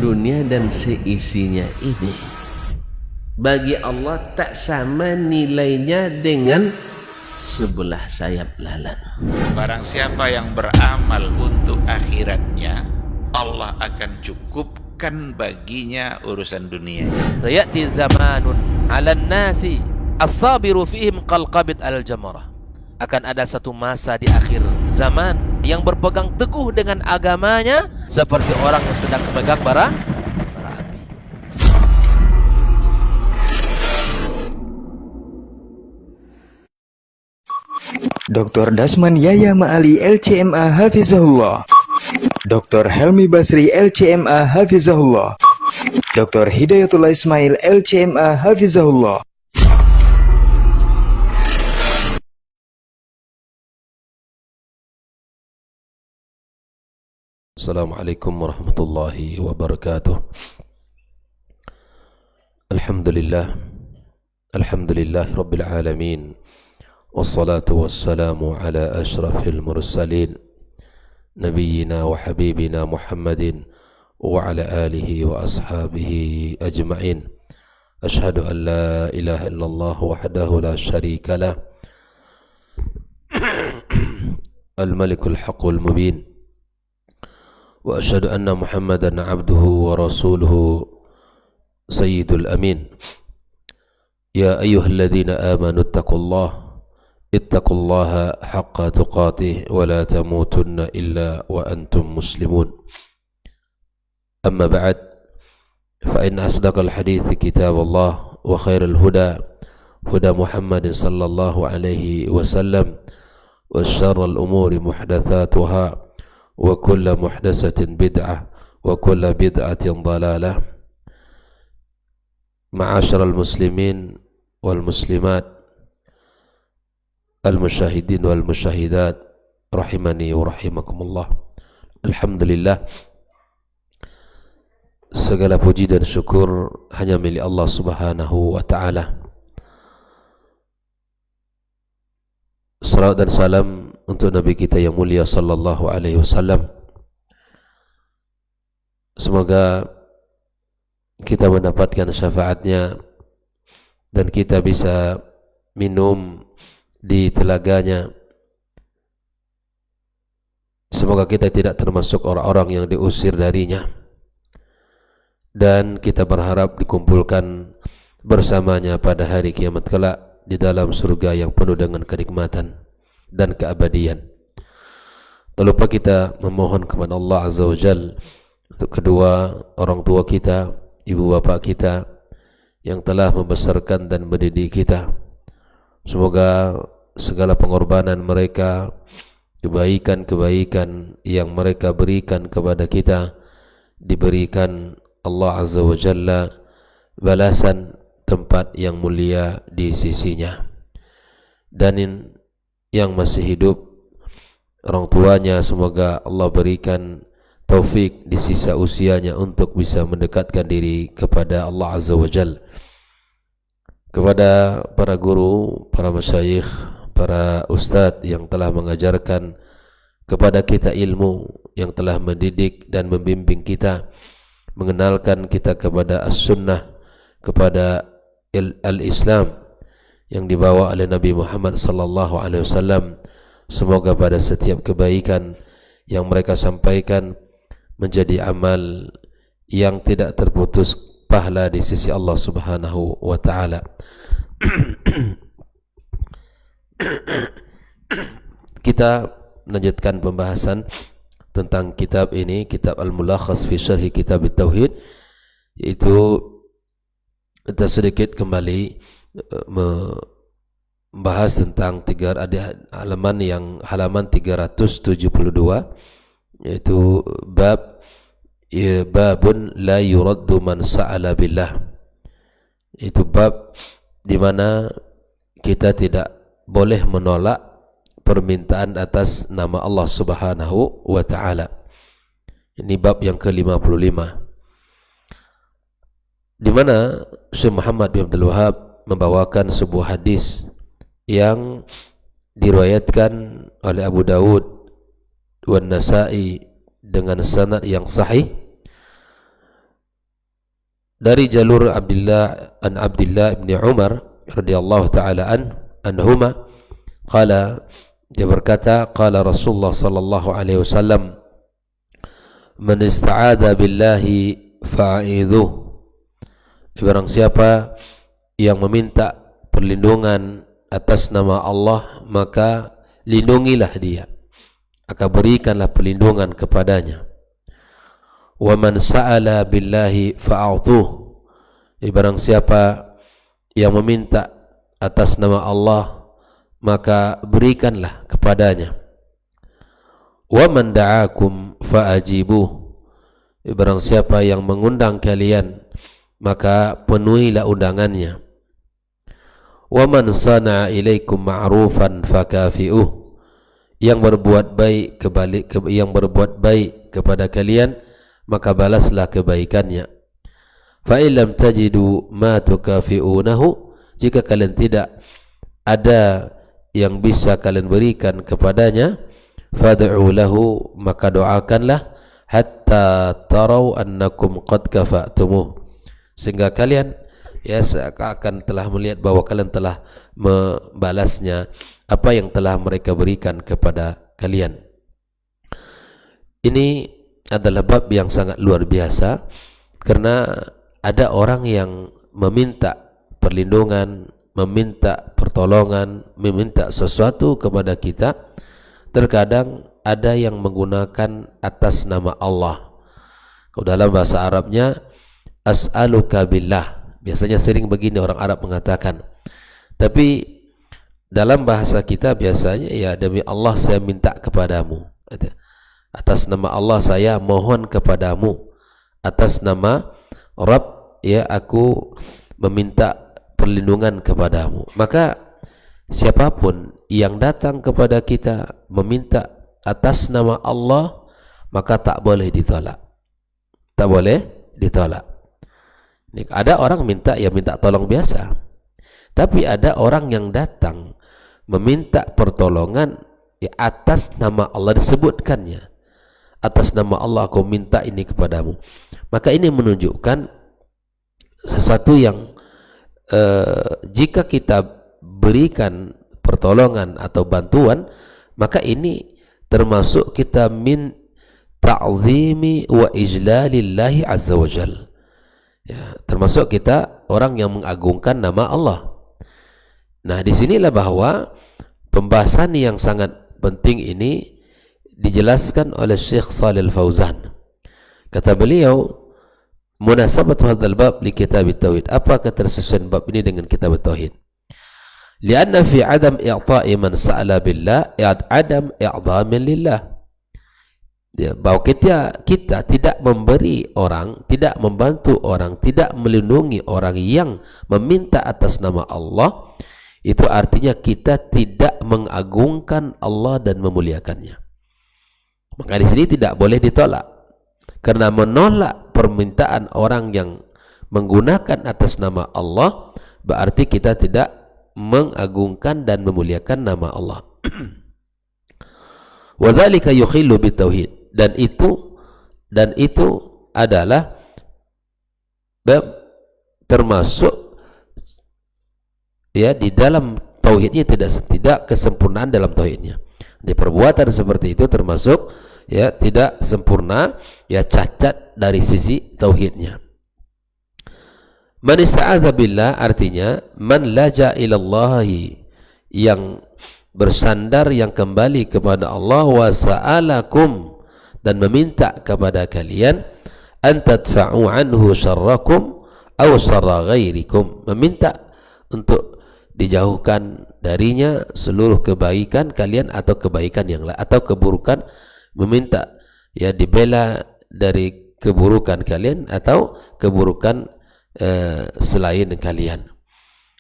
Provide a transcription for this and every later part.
dunia dan seisinya ini bagi Allah tak sama nilainya dengan sebelah sayap lalat. Barang siapa yang beramal untuk akhiratnya, Allah akan cukupkan baginya urusan dunia. Sayati zamanun 'alan nasi as-sabiru fihim qalqabit al-jamarah. Akan ada satu masa di akhir zaman yang berpegang teguh dengan agamanya seperti orang yang sedang memegang bara api. Dr. Dasman Yaya Ma'ali LCMA Hafizahullah, Dr. Helmi Basri LCMA Hafizahullah, Dr. Hidayatullah Ismail LCMA Hafizahullah. Assalamualaikum warahmatullahi wabarakatuh. Alhamdulillah Rabbil Alamin. Wassalatu wassalamu ala ashrafil mursalin Nabiyyina wa habibina Muhammadin wa ala alihi wa ashabihi ajma'in. Ashhadu an la ilaha illallah wahdahu la sharika lah, al-malikul haqqul mubin, wa ashhadu anna Muhammadan abduhu wa rasuluhu sayyidul amin. Ya ayyuhalladzina amanu ittaqullaha haqqa tuqatih wa la tamutunna illa wa antum muslimun. Amma ba'd, fa inna asdaqal hadithi kitabullah wa khairal huda huda Muhammadin sallallahu alaihi wasallam wa syarral umuri muhdatsatuha wa kullu muhdatsatin bid'ah wa kullu bid'atin dhalalah. Ma'asyiral muslimin wal muslimat, al-musyahidin wal musyahidat, rahimani wa rahimakumullah. Alhamdulillah, segala puji dan syukur hanya milik Allah Subhanahu wa ta'ala. Salawat dan salam untuk Nabi kita yang mulia sallallahu alaihi wasallam. Semoga kita mendapatkan syafaatnya dan kita bisa minum di telaganya. Semoga kita tidak termasuk orang-orang yang diusir darinya, dan kita berharap dikumpulkan bersamanya pada hari kiamat kelak di dalam surga yang penuh dengan kenikmatan dan keabadian. Tak lupa kita memohon kepada Allah Azza wa Jal untuk kedua orang tua kita, ibu bapa kita yang telah membesarkan dan mendidik kita. Semoga segala pengorbanan mereka, kebaikan-kebaikan yang mereka berikan kepada kita, diberikan Allah Azza wa Jalla balasan tempat yang mulia di sisinya. Dan yang masih hidup, orang tuanya, semoga Allah berikan taufik di sisa usianya untuk bisa mendekatkan diri kepada Allah Azza wa Jalla. Kepada para guru, para masyayikh, para ustadz yang telah mengajarkan kepada kita ilmu, yang telah mendidik dan membimbing kita, mengenalkan kita kepada as-sunnah, kepada al-Islam yang dibawa oleh Nabi Muhammad sallallahu alaihi wasallam. Semoga pada setiap kebaikan yang mereka sampaikan menjadi amal yang tidak terputus pahala di sisi Allah Subhanahu wa ta'ala. Kita melanjutkan pembahasan tentang kitab ini, kitab Al-Mulakhas fi Syarhi Kitab At-Tauhid, yaitu kita sedikit kembali membahas tentang halaman 372, yaitu babun la yuraddu man sa'ala billah. Itu bab di mana kita tidak boleh menolak permintaan atas nama Allah Subhanahu wa ta'ala. Ini bab yang ke-55, di mana Syekh Muhammad bin Abdul Wahab membawakan sebuah hadis yang diriwayatkan oleh Abu Dawud wan Nasa'i dengan sanad yang sahih, dari jalur Abdullah bin Umar radhiyallahu taala anhuma qala, dia berkata qala Rasulullah sallallahu alaihi wasallam man ista'adha billahi fa'idhu, barang siapa yang meminta perlindungan atas nama Allah maka lindungilah dia, akan berikanlah perlindungan kepadanya. Wa man sa'ala billahi fa'atuh, barang siapa yang meminta atas nama Allah maka berikanlah kepadanya. Wa man da'akum fa'ajibuh, barang siapa yang mengundang kalian maka penuhilah undangannya. Wa man sana'a ilaikum ma'rufan fakafi'uh, yang berbuat baik kepada kalian maka balaslah kebaikannya. Fa illam tajidu ma tukafi'unahu, jika kalian tidak ada yang bisa kalian berikan kepadanya, fad'u lahu, maka doakanlah, hatta tarau annakum qad kafa'tumuh, sehingga kalian akan telah melihat bahwa kalian telah membalasnya apa yang telah mereka berikan kepada kalian. Ini adalah bab yang sangat luar biasa, karena ada orang yang meminta perlindungan, meminta pertolongan, meminta sesuatu kepada kita. Terkadang ada yang menggunakan atas nama Allah. Kalau dalam bahasa Arabnya as'aluka billah, biasanya sering begini orang Arab mengatakan. Tapi dalam bahasa kita biasanya ya demi Allah saya minta kepadamu, atas nama Allah saya mohon kepadamu, atas nama Rabb ya aku meminta perlindungan kepadamu. Maka siapapun yang datang kepada kita meminta atas nama Allah maka tak boleh ditolak, tak boleh ditolak. Ada orang minta ya minta tolong biasa, tapi ada orang yang datang meminta pertolongan ya atas nama Allah, disebutkannya atas nama Allah aku minta ini kepadamu. Maka ini menunjukkan sesuatu yang jika kita berikan pertolongan atau bantuan, maka ini termasuk kita min ta'zimi wa ijlalillahi azza wa jal, ya, termasuk kita orang yang mengagungkan nama Allah. Nah, disinilah bahwa pembahasan yang sangat penting ini dijelaskan oleh Syekh Shalih Al-Fauzan. Kata beliau, munasabatu hadzal bab li kitab at-tauhid, apa ketersesuaian bab ini dengan kitab at-tauhid? Lianna fi adam i'ta'i man sa'ala billah adam i'dhamin lillah. Bahwa kita tidak memberi orang, tidak membantu orang, tidak melindungi orang yang meminta atas nama Allah, itu artinya kita tidak mengagungkan Allah dan memuliakannya. Maka di sini tidak boleh ditolak, karena menolak permintaan orang yang menggunakan atas nama Allah berarti kita tidak mengagungkan dan memuliakan nama Allah. Wa dzalika yukhillu bitauhid, dan itu adalah termasuk ya di dalam tauhidnya, tidak kesempurnaan dalam tauhidnya. Di perbuatan seperti itu termasuk ya tidak sempurna, ya cacat dari sisi tauhidnya. Man ista'adza billah artinya man laja ilallahi, yang bersandar, yang kembali kepada Allah, wa sa'alakum, dan meminta kepada kalian, an tadfa'u anhu syarrakum aw syarra ghairikum, meminta untuk dijauhkan darinya seluruh kebaikan kalian atau kebaikan yang lain, atau keburukan, meminta ya dibela dari keburukan kalian atau keburukan selain kalian.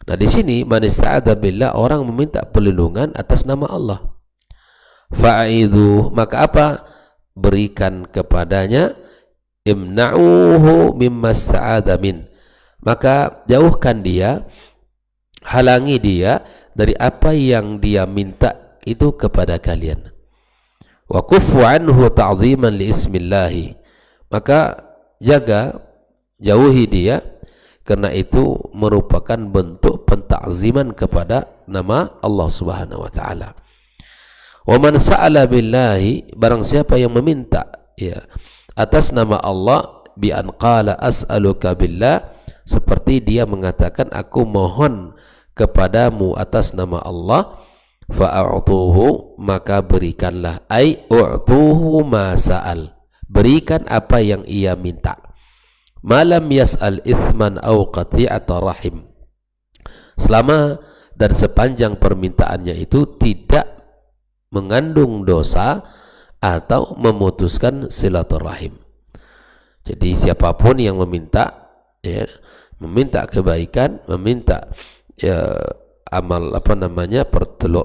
Nah, di sini man ista'adza billah, orang meminta perlindungan atas nama Allah. Fa'idhu, maka apa? Berikan kepadanya. Imna'uhu mimma ista'adza min, maka jauhkan dia, halangi dia dari apa yang dia minta itu kepada kalian. Wa kufu anhu ta'ziman li ismillahi, maka jaga jauhi dia, karena itu merupakan bentuk pentakziman kepada nama Allah Subhanahu wa taala. Wa man sa'ala billahi, barang siapa yang meminta ya atas nama Allah, bi an qala as'aluka billah, seperti dia mengatakan aku mohon kepadamu atas nama Allah, fa'atuhu, maka berikanlah, ai u'tuhu ma sa'al, berikan apa yang ia minta. Malam yas'al ithman au qati'ata rahim, selama dan sepanjang permintaannya itu tidak mengandung dosa atau memutuskan silaturahim. Jadi siapapun yang meminta ya, meminta kebaikan, meminta ya, amal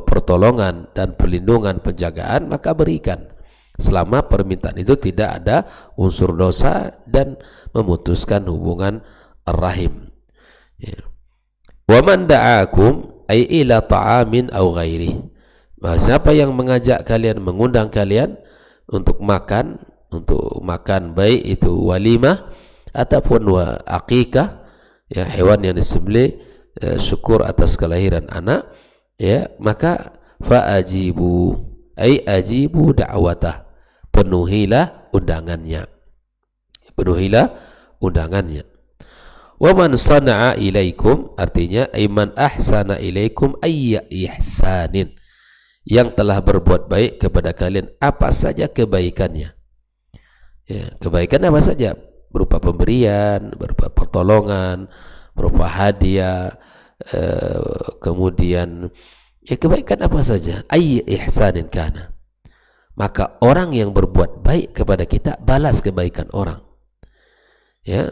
pertolongan dan perlindungan, penjagaan, maka berikan selama permintaan itu tidak ada unsur dosa dan memutuskan hubungan rahim ya. Wa man da'akum ay ila ta'amin aw ghairi, siapa yang mengajak kalian, mengundang kalian untuk makan baik itu walimah ataupun aqiqah ya, hewan yang disembelih syukur atas kelahiran anak ya, maka fa'ajibu ay ajibu da'watah, penuhilah undangannya. Wa man sana'a ilaikum, artinya man ahsana ilaikum ayya ihsanin, yang telah berbuat baik kepada kalian apa saja kebaikannya ya, kebaikan apa saja, berupa pemberian, berupa pertolongan, berupa hadiah, kemudian ya kebaikan apa saja, ayy ihsanin kana, maka orang yang berbuat baik kepada kita balas kebaikan orang ya.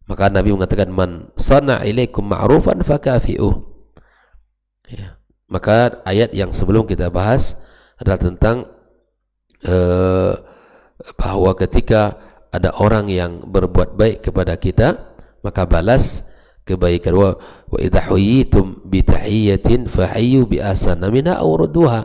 Maka Nabi mengatakan man sana ilaikum ma'rufan fakafi'uh ya. Maka ayat yang sebelum kita bahas adalah tentang bahwa ketika ada orang yang berbuat baik kepada kita, maka balas kebaikan. Wa idza huyitum bi tahiyyatin fahayyu bi ahsana minha aw rudduha,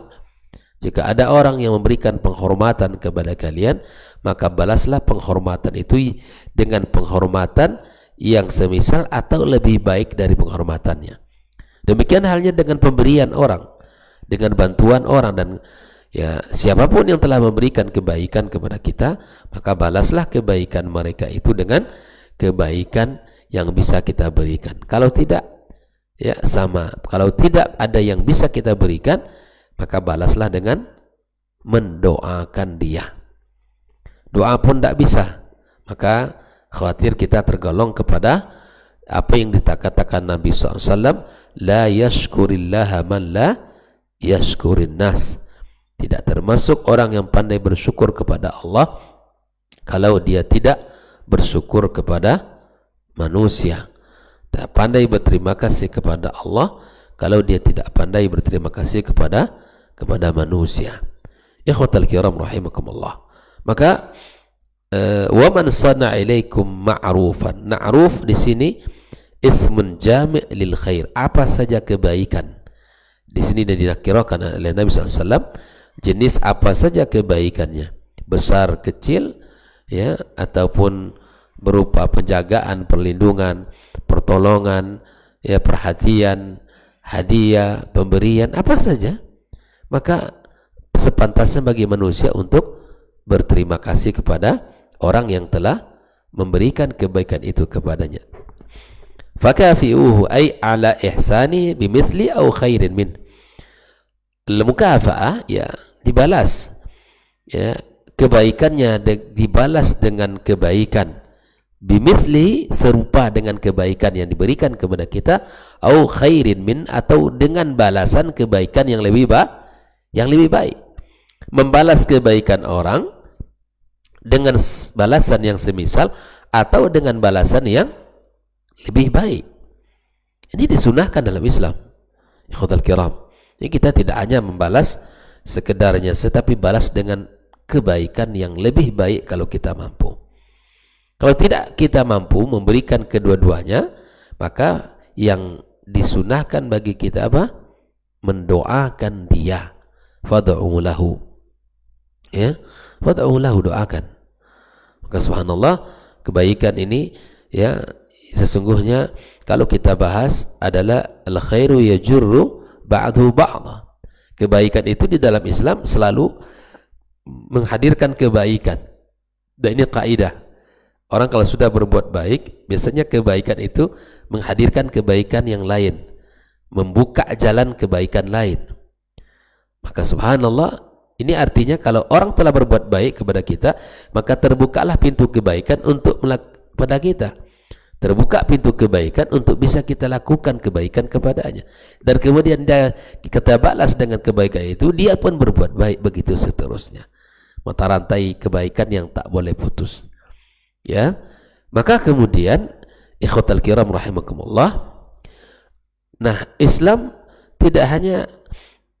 jika ada orang yang memberikan penghormatan kepada kalian, maka balaslah penghormatan itu dengan penghormatan yang semisal atau lebih baik dari penghormatannya. Demikian halnya dengan pemberian orang, dengan bantuan orang, dan ya siapapun yang telah memberikan kebaikan kepada kita, maka balaslah kebaikan mereka itu dengan kebaikan yang bisa kita berikan. Kalau tidak ya sama, kalau tidak ada yang bisa kita berikan, maka balaslah dengan mendoakan dia. Doa pun tidak bisa, maka khawatir kita tergolong kepada apa yang dikatakan Nabi SAW, la yashkurillaha man la yashkurin nas, tidak termasuk orang yang pandai bersyukur kepada Allah kalau dia tidak bersyukur kepada manusia, tak pandai berterima kasih kepada Allah kalau dia tidak pandai berterima kasih kepada manusia. Ikhwatal kiram rahimakumullah. Maka wa man sana ilaikum ma'rufan, ma'ruf di sini ismun jami' lil khair, apa saja kebaikan. Di sini dinakirakan oleh Nabi SAW jenis apa saja kebaikannya, besar kecil ya, ataupun berupa penjagaan, perlindungan, pertolongan ya, perhatian, hadiah, pemberian, apa saja, maka sepantasnya bagi manusia untuk berterima kasih kepada orang yang telah memberikan kebaikan itu kepadanya. Fakafi'uhu ay ala ihsani bimithli aw khairin min. Al-mukafa'ah ya dibalas ya, kebaikannya dibalas dengan kebaikan, bimithli serupa dengan kebaikan yang diberikan kepada kita, aw khairin min, atau dengan balasan kebaikan yang lebih baik. Membalas kebaikan orang dengan balasan yang semisal atau dengan balasan yang lebih baik. Ini disunahkan dalam Islam. Ikhwatal kiram, ini kita tidak hanya membalas sekedarnya, tetapi balas dengan kebaikan yang lebih baik kalau kita mampu. Kalau tidak kita mampu memberikan kedua-duanya, maka yang disunahkan bagi kita apa? Mendoakan dia. Fad'u lahu. Ya, fad'u lahu, doakan. Maka subhanallah, kebaikan ini ya sesungguhnya kalau kita bahas adalah al-khairu yajurru ba'dahu ba'dha. Kebaikan itu di dalam Islam selalu menghadirkan kebaikan. Dan ini kaidah. Orang kalau sudah berbuat baik, biasanya kebaikan itu menghadirkan kebaikan yang lain, membuka jalan kebaikan lain. Maka subhanallah, ini artinya kalau orang telah berbuat baik kepada kita, maka terbukalah pintu kebaikan untuk kepada kita. Terbuka pintu kebaikan untuk bisa kita lakukan kebaikan kepadanya. Dan kemudian kita balas dengan kebaikan itu, dia pun berbuat baik, begitu seterusnya. Mata rantai kebaikan yang tak boleh putus. Ya. Maka kemudian ikhwatal kiram rahimakumullah. Nah, Islam tidak hanya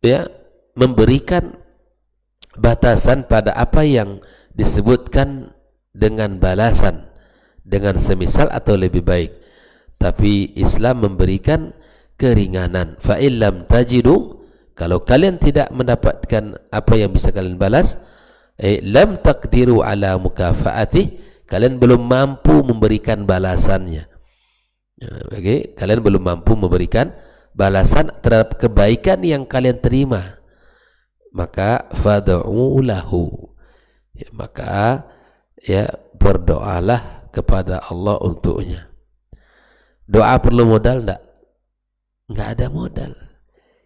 ya memberikan batasan pada apa yang disebutkan dengan balasan, dengan semisal atau lebih baik, tapi Islam memberikan keringanan. Fa illam tajidu, kalau kalian tidak mendapatkan apa yang bisa kalian balas, lam taqdiru ala mukafaati, kalian belum mampu memberikan balasannya. Okay? Kalian belum mampu memberikan balasan terhadap kebaikan yang kalian terima, maka fad'u lahu, ya, maka ya berdoalah kepada Allah untuknya. Doa perlu modal enggak? Enggak ada modal.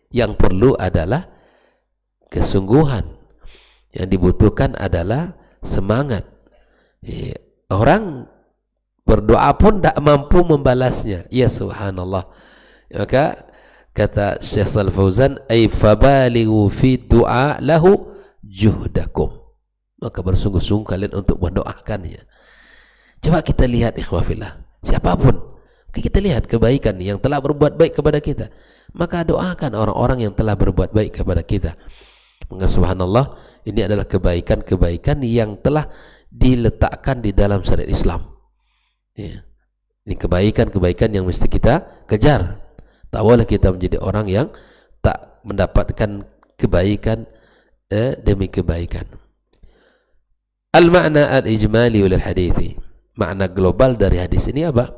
Yang perlu adalah kesungguhan. Yang dibutuhkan adalah semangat. Orang berdoa pun tidak mampu membalasnya. Ya subhanallah. Maka kata Syekh Shalih Fauzan, ay fabalighu fi du'a lahu juhdakum. Maka bersungguh-sungguh kalian untuk mendoakannya. Coba kita lihat ikhwafillah, siapapun kita lihat kebaikan yang telah berbuat baik kepada kita, maka doakan orang-orang yang telah berbuat baik kepada kita. Maka subhanallah, ini adalah kebaikan-kebaikan yang telah diletakkan di dalam syariat Islam. Ya. Ini kebaikan-kebaikan yang mesti kita kejar. Tak boleh kita menjadi orang yang tak mendapatkan kebaikan demi kebaikan. Al-ma'na al-ijmali wal hadithi, makna global dari hadis ini apa?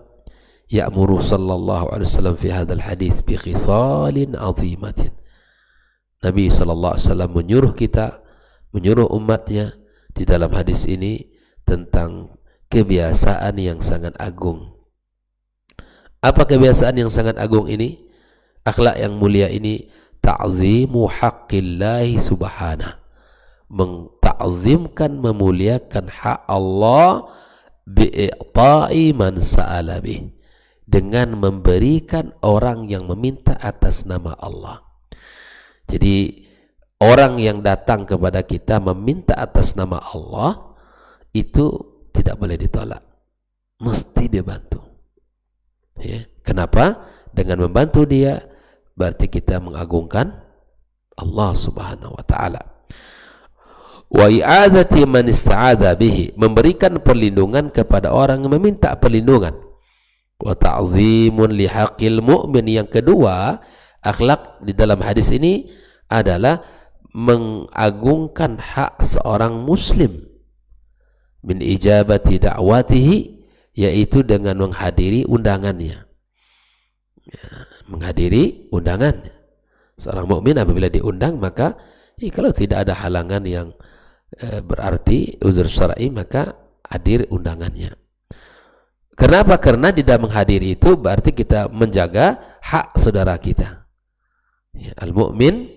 Ya'muru sallallahu alaihi wasallam fi hadzal hadis bi khisalin 'azimatin. Nabi sallallahu alaihi wasallam menyuruh umatnya di dalam hadis ini tentang kebiasaan yang sangat agung. Apa kebiasaan yang sangat agung ini? Akhlak yang mulia ini, ta'zimu haqqillahi subhanahu, mengta'zimkan, memuliakan hak Allah, bi'i'ta'i man sa'ala bih, dengan memberikan orang yang meminta atas nama Allah. Jadi orang yang datang kepada kita meminta atas nama Allah itu tidak boleh ditolak, mesti dibantu. Ya. Kenapa? Dengan membantu dia berarti kita mengagungkan Allah subhanahu wa ta'ala. Wa i'adati man ista'adha bihi, memberikan perlindungan kepada orang yang meminta perlindungan. Wa ta'zimun li haqqil mu'min. Yang kedua, akhlak di dalam hadis ini adalah mengagungkan hak seorang muslim min ijabati da'watihi, yaitu dengan menghadiri undangannya. Ya, menghadiri undangan. Seorang mukmin apabila diundang, maka kalau tidak ada halangan yang berarti uzur syar'i, maka hadir undangannya. Kenapa? Karena di dalam menghadiri itu berarti kita menjaga hak saudara kita. Ya, al-mu'min,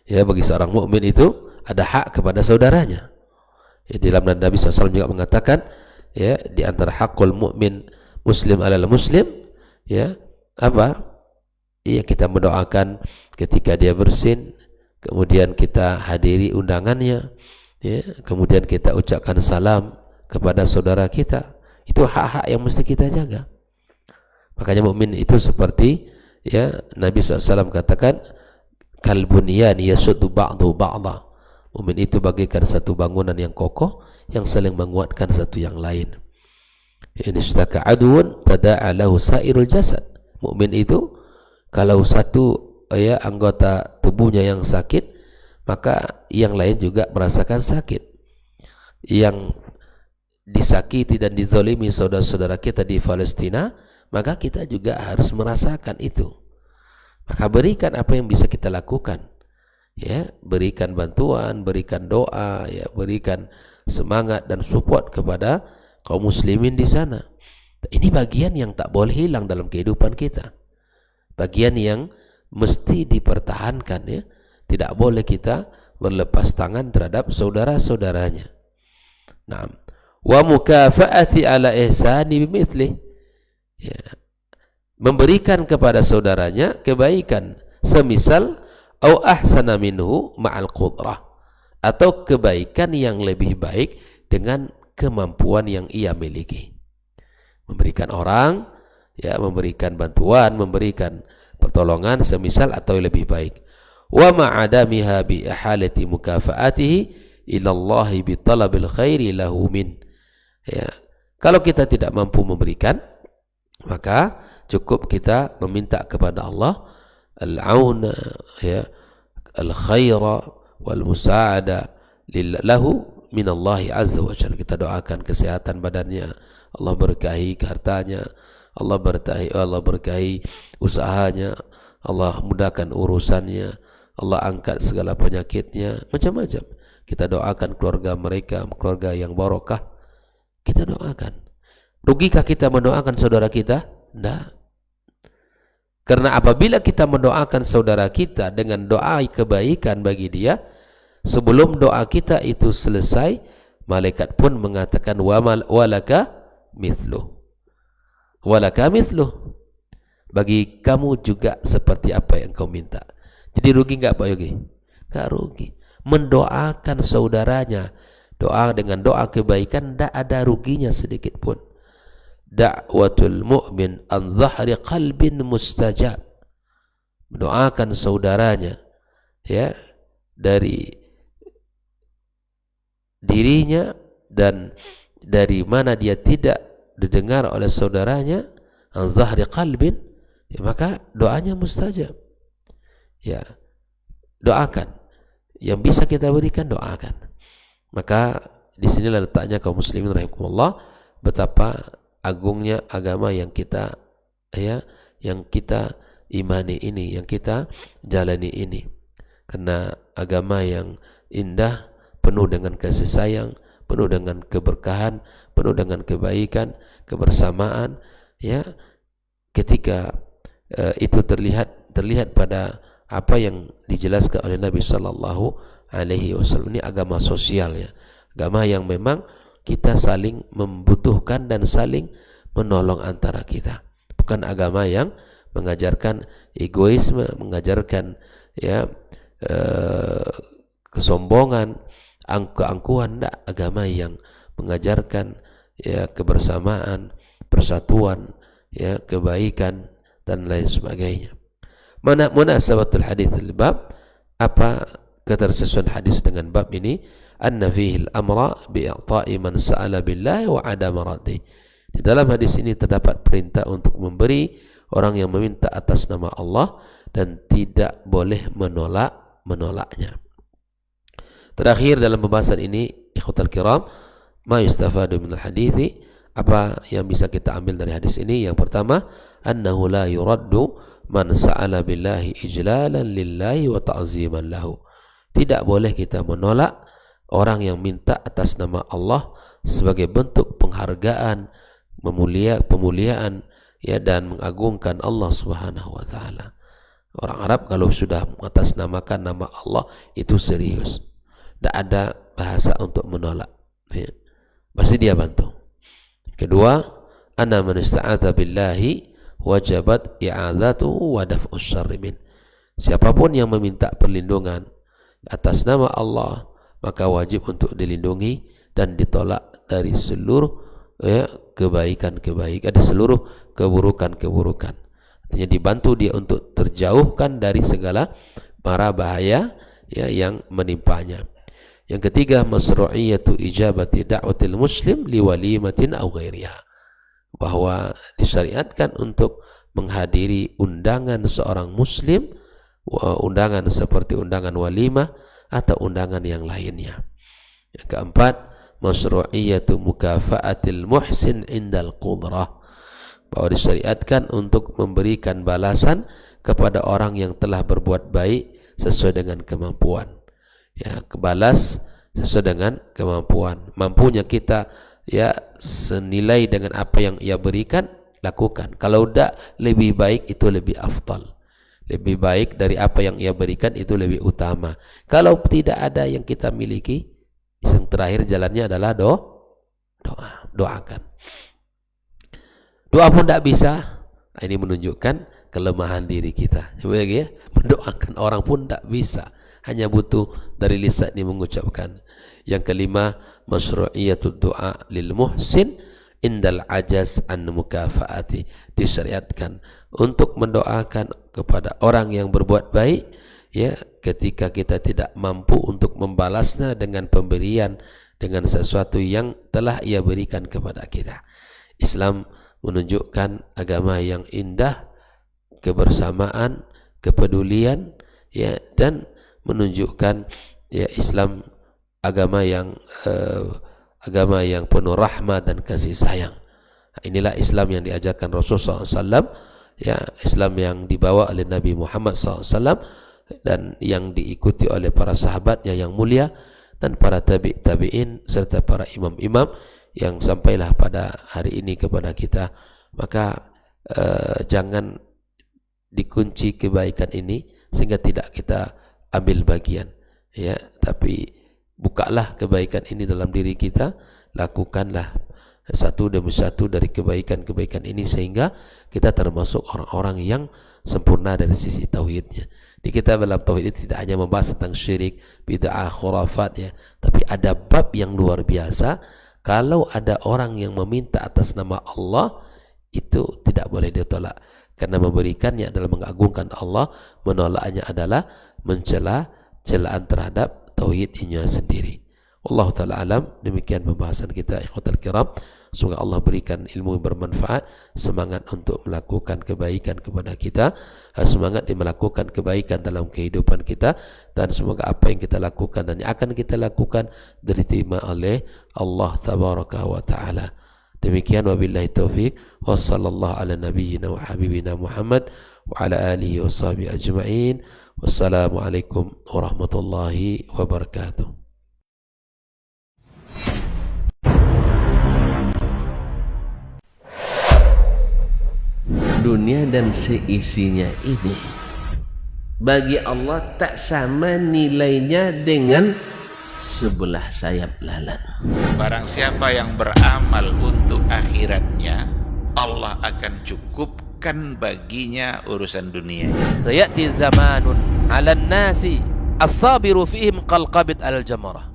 ya, bagi seorang mukmin itu ada hak kepada saudaranya. Ya, di dalam Nabi SAW juga mengatakan, ya, di antara hakul mu'min muslim alal muslim, ya, apa? Ya, kita mendoakan ketika dia bersin, kemudian kita hadiri undangannya, ya, kemudian kita ucapkan salam kepada saudara kita. Itu hak-hak yang mesti kita jaga. Makanya mukmin itu seperti, ya, Nabi SAW katakan, kalbunyan yasuddu ba'du ba'da. Mukmin itu bagaikan satu bangunan yang kokoh yang saling menguatkan satu yang lain. In istaka adun tada'a lahu sairul jasad. Mukmin itu kalau satu, ya, anggota tubuhnya yang sakit, maka yang lain juga merasakan sakit. Yang disakiti dan dizalimi saudara-saudara kita di Palestina, maka kita juga harus merasakan itu. Maka berikan apa yang bisa kita lakukan, ya, berikan bantuan, berikan doa, ya, berikan semangat dan support kepada kaum muslimin di sana. Ini bagian yang tak boleh hilang dalam kehidupan kita, bagian yang mesti dipertahankan, ya. Tidak boleh kita berlepas tangan terhadap saudara-saudaranya. Nah, wa mukafaati ala ihsani bimithli, ya, memberikan kepada saudaranya kebaikan semisal au ahsana minhu ma'al qudrah, atau kebaikan yang lebih baik dengan kemampuan yang ia miliki. Memberikan orang, ya, memberikan bantuan, memberikan pertolongan semisal atau lebih baik. Wa ma'adamiha bi ihalati mukafaatihi ila Allah bi talabil khairi lahu min. Ya, kalau kita tidak mampu memberikan, maka cukup kita meminta kepada Allah al-auna, ya, al-khaira wal musa'ada lahu min Allah azza wa jalla. Kita doakan kesehatan badannya, Allah berkahi hartanya, Allah berkahi usahanya, Allah mudahkan urusannya, Allah angkat segala penyakitnya, macam-macam. Kita doakan keluarga mereka, keluarga yang barokah. Kita doakan. Rugikah kita mendoakan saudara kita? Tidak. Karena apabila kita mendoakan saudara kita dengan doa kebaikan bagi dia, sebelum doa kita itu selesai, malaikat pun mengatakan walaka mithlu. Walaka mithlu. Bagi kamu juga seperti apa yang kau minta. Jadi rugi enggak Pak Yogi? Enggak rugi. Mendoakan saudaranya, doa dengan doa kebaikan, tidak ada ruginya sedikit pun. Da'watul mu'min an dhahri qalbin mustajab. Mendoakan saudaranya, ya, dari dirinya dan dari mana dia tidak didengar oleh saudaranya, an dhahri qalbin, ya, maka doanya mustajab. Ya, doakan. Yang bisa kita berikan, doakan. Maka di sinilah letaknya kaum muslimin rahimakumullah, betapa agungnya agama yang kita, ya, yang kita imani ini, yang kita jalani ini. Karena agama yang indah, penuh dengan kasih sayang, penuh dengan keberkahan, penuh dengan kebaikan, kebersamaan, ya. Ketika itu terlihat pada apa yang dijelaskan oleh Nabi Sallallahu Alaihi Wasallam. Ini agama sosial, ya, agama yang memang kita saling membutuhkan dan saling menolong antara kita. Bukan agama yang mengajarkan egoisme, mengajarkan, ya, kesombongan, keangkuhan. Tidak. Agama yang mengajarkan, ya, kebersamaan, persatuan, ya, kebaikan dan lain sebagainya. Mana munasabatul hadis al-bab, apa ketersesuaian hadis dengan bab ini? Anna fihi al-amra bi'ata'i man sa'ala billahi wa adama raddi. Di dalam hadis ini terdapat perintah untuk memberi orang yang meminta atas nama Allah dan tidak boleh menolaknya. Terakhir dalam pembahasan ini, ikhwatal kiram, ma yustafadu minal hadithi, apa yang bisa kita ambil dari hadis ini? Yang pertama, annahu la yuraddu man sa'ala billahi ijlalan lillahi wa ta'ziman lahu. Tidak boleh kita menolak orang yang minta atas nama Allah sebagai bentuk penghargaan, pemuliaan, ya, dan mengagungkan Allah Subhanahu wa taala. Orang Arab kalau sudah mengatasnamakan nama Allah itu serius. Tidak ada bahasa untuk menolak, ya. Pasti dia bantu. Kedua, anna man ista'adha billahi wajabat i'adzatuhu wa daf'us syarri min. Siapapun yang meminta perlindungan atas nama Allah, maka wajib untuk dilindungi dan ditolak dari seluruh, ya, kebaikan-kebaikan, ada seluruh keburukan-keburukan. Artinya dibantu dia untuk terjauhkan dari segala mara bahaya, ya, yang menimpanya. Yang ketiga, masru'iyatu ijabati da'watil muslim liwalimatin aw ghairiha. Bahwa disyariatkan untuk menghadiri undangan seorang muslim, undangan seperti undangan walimah atau undangan yang lainnya. Yang keempat, masyru'iyatu mukafa'atil muhsin indal qudrah, bahwa disyariatkan untuk memberikan balasan kepada orang yang telah berbuat baik sesuai dengan kemampuan. Ya, kebalas sesuai dengan kemampuan. Mampunya kita ya senilai dengan apa yang ia berikan, lakukan. Kalau tidak, lebih baik itu lebih afdal. Lebih baik dari apa yang ia berikan itu lebih utama. Kalau tidak ada yang kita miliki, yang terakhir jalannya adalah doa. Doakan. Doa pun tidak bisa. Ini menunjukkan kelemahan diri kita. Ya, mendoakan orang pun tidak bisa. Hanya butuh dari lisan ini mengucapkan. Yang kelima, masyru'iyatud du'a lil muhsin indal ajaz an mukafaati. Disyariatkan untuk mendoakan kepada orang yang berbuat baik ya ketika kita tidak mampu untuk membalasnya dengan pemberian, dengan sesuatu yang telah ia berikan kepada kita. Islam menunjukkan agama yang indah, kebersamaan, kepedulian ya, dan menunjukkan ya Islam agama yang penuh rahmat dan kasih sayang. Inilah Islam yang diajarkan Rasulullah SAW, ya, Islam yang dibawa oleh Nabi Muhammad SAW dan yang diikuti oleh para sahabatnya yang mulia dan para tabi'in serta para imam-imam yang sampailah pada hari ini kepada kita. Maka jangan dikunci kebaikan ini sehingga tidak kita ambil bagian, ya, tapi bukalah kebaikan ini dalam diri kita, lakukanlah satu demi satu dari kebaikan-kebaikan ini sehingga kita termasuk orang-orang yang sempurna dari sisi tauhidnya. Di kita dalam tauhid itu tidak hanya membahas tentang syirik, bid'ah, khurafat ya, tapi ada bab yang luar biasa. Kalau ada orang yang meminta atas nama Allah, itu tidak boleh ditolak, karena memberikannya adalah mengagungkan Allah, menolaknya adalah mencela celaan terhadap tauhidnya sendiri. Allah Ta'ala alam. Demikian pembahasan kita ikhwatal kiram. Semoga Allah berikan ilmu yang bermanfaat, semangat untuk melakukan kebaikan kepada kita, semangat di melakukan kebaikan dalam kehidupan kita, dan semoga apa yang kita lakukan dan yang akan kita lakukan diterima oleh Allah Tabaraka wa Ta'ala. Demikian, wabillahi taufiq, wa sallallahu ala nabiyyina wa habibina Muhammad wa ala alihi wa sahbihi ajma'in. Wassalamualaikum warahmatullahi wabarakatuh. Dunia dan seisinya ini bagi Allah tak sama nilainya dengan sebelah sayap lalat. Barang siapa yang beramal untuk akhiratnya, Allah akan cukupkan baginya urusan dunia. Sayati zamanun 'alan nasi as-sabiru fihim qalqabit al-jamarah.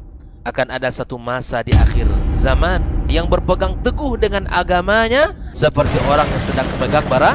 Akan ada satu masa di akhir zaman yang berpegang teguh dengan agamanya seperti orang yang sedang memegang bara